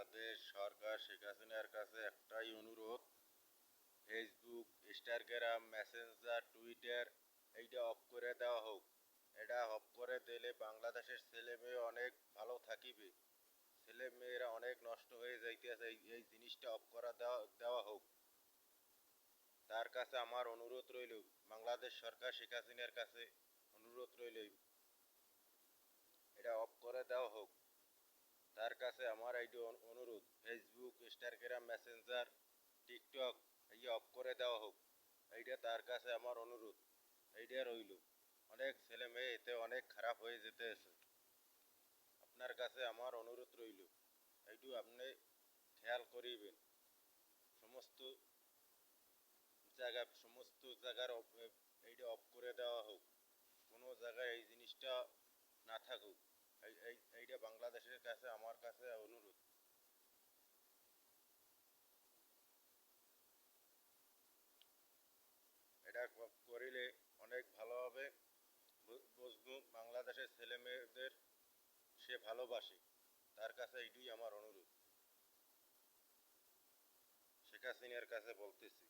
বাংলাদেশ সরকার শেখ হাসিনার কাছে একটাই অনুরোধ, ফেসবুক, ইনস্টাগ্রাম, মেসেঞ্জার, টুইটার এইটা অফ করে দেওয়া হোক। এটা অফ করে দিলে বাংলাদেশের ছেলে মেয়ে অনেক ভালো থাকিবে। ছেলে মেয়েরা অনেক নষ্ট হয়ে যাইতেছে, এই জিনিসটা অফ করা দেওয়া হোক। তার কাছে আমার অনুরোধ রইল, বাংলাদেশ সরকার শেখ হাসিনার কাছে অনুরোধ রইল, এটা অফ করে দেওয়া হোক। তার কাছে আমার এই অনুরোধ, ফেসবুক, ইনস্টাগ্রাম, মেসেঞ্জার, টিকটক এই অফ করে দেওয়া হোক। এইটা তার কাছে আমার অনুরোধ, এইটা রইল। অনেক ছেলে মেয়ে এতে অনেক খারাপ হয়ে যেতেছে। আপনার কাছে আমার অনুরোধ রইল, এইটু আপনি খেয়াল করিবেন। সমস্ত জায়গার এইটা অফ করে দেওয়া হোক। কোনো জায়গায় এই জিনিসটা না থাকুক। এইটা বাংলাদেশের কাছে আমার কাছে অনুরোধ। এটা করিলে অনেক ভালো হবে। বুঝবো বাংলাদেশের ছেলে মেয়েদের সে ভালোবাসে। তার কাছে এইটুই আমার অনুরোধ, শেখ হাসিনার কাছে বলতেছি।